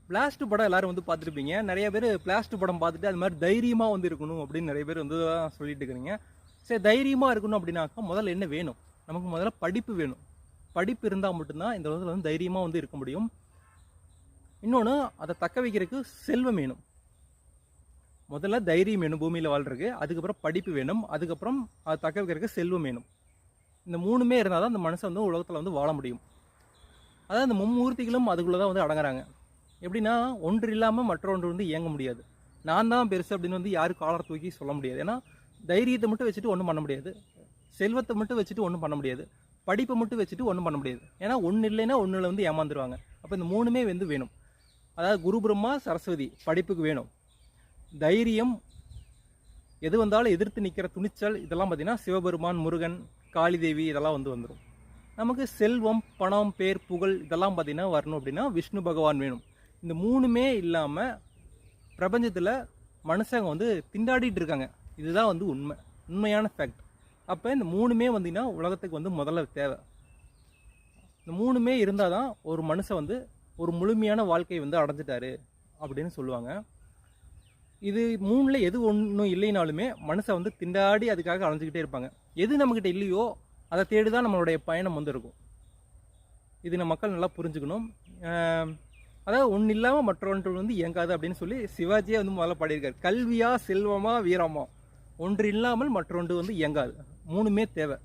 Blast படம் எல்லாரும் வந்து பார்த்துருப்பீங்க. நிறைய பேர் பிளாஸ்ட் படம் பார்த்துட்டு அது மாதிரி தைரியமாக வந்து இருக்கணும் அப்படின்னு நிறைய பேர் வந்து சொல்லிட்டு இருக்கிறீங்க. சரி, தைரியமாக இருக்கணும் அப்படின்னாக்கா முதல்ல என்ன வேணும்? நமக்கு முதல்ல படிப்பு வேணும். படிப்பு இருந்தால் மட்டும்தான் இந்த உலகத்தில் வந்து தைரியமாக வந்து இருக்க முடியும். இன்னொன்று, அதை தக்க வைக்கிறதுக்கு செல்வம் வேணும். முதல்ல தைரியம் வேணும் பூமியில் வாழ்றதுக்கு, அதுக்கப்புறம் படிப்பு வேணும், அதுக்கப்புறம் அதை தக்க வைக்கிறதுக்கு செல்வம் வேணும். இந்த மூணுமே இருந்தால் தான் அந்த மனுஷன் வந்து உலகத்தில் வந்து வாழ முடியும். அதாவது இந்த மும்மூர்த்திகளும் அதுக்குள்ளே தான் வந்து அடங்குறாங்க. எப்படின்னா, ஒன்று இல்லாமல் மற்றொன்று வந்து இயங்க முடியாது. நான் தான் பெருசு அப்படின்னு வந்து யாரும் காலரை தூக்கி சொல்ல முடியாது. ஏன்னா தைரியத்தை மட்டும் வச்சுட்டு ஒன்றும் பண்ண முடியாது, செல்வத்தை மட்டும் வச்சுட்டு ஒன்றும் பண்ண முடியாது, படிப்பை மட்டும் வச்சுட்டு ஒன்றும் பண்ண முடியாது. ஏன்னா ஒன்று இல்லைன்னா ஒன்றில் வந்து ஏமாந்துருவாங்க. அப்போ இந்த மூணுமே வந்து வேணும். அதாவது குரு பிரம்மா சரஸ்வதி படிப்புக்கு வேணும், தைரியம், எது வந்தாலும் எதிர்த்து நிற்கிற துணிச்சல், இதெல்லாம் பார்த்திங்கன்னா சிவபெருமான், முருகன், காளி தேவி இதெல்லாம் வந்து வந்துடும். நமக்கு செல்வம், பணம், பேர், புகழ் இதெல்லாம் பார்த்திங்கன்னா வரணும் அப்படின்னா விஷ்ணு பகவான் வேணும். இந்த மூணுமே இல்லாமல் பிரபஞ்சத்தில் மனுஷங்க வந்து திண்டாடிட்டு இருக்காங்க. இதுதான் வந்து உண்மையான ஃபேக்ட். அப்போ இந்த மூணுமே வந்தீங்கன்னா உலகத்துக்கு வந்து முதல்ல தேவை. இந்த மூணுமே இருந்தால் தான் ஒரு மனுஷன் வந்து ஒரு முழுமையான வாழ்க்கையை வந்து அடைஞ்சிட்டாரு அப்படின்னு சொல்லுவாங்க. இது மூணில் எது ஒன்றும் இல்லைனாலுமே மனுஷன் வந்து திண்டாடி அதுக்காக அலைஞ்சிக்கிட்டே இருப்பாங்க. எது நம்மக்கிட்ட இல்லையோ அதை தேடி தான் நம்மளுடைய பயணம் வந்து இருக்கும். இது நம்ம மக்கள் நல்லா புரிஞ்சுக்கணும். அதாவது ஒன்று இல்லாமல் மற்றொன்று வந்து இயங்காது அப்படின்னு சொல்லி சிவாஜியே வந்து முதல்ல பாடியிருக்காரு. கல்வியா, செல்வமா, வீரமா, ஒன்று இல்லாமல் மற்றொன்று வந்து இயங்காது. மூணுமே தேவை.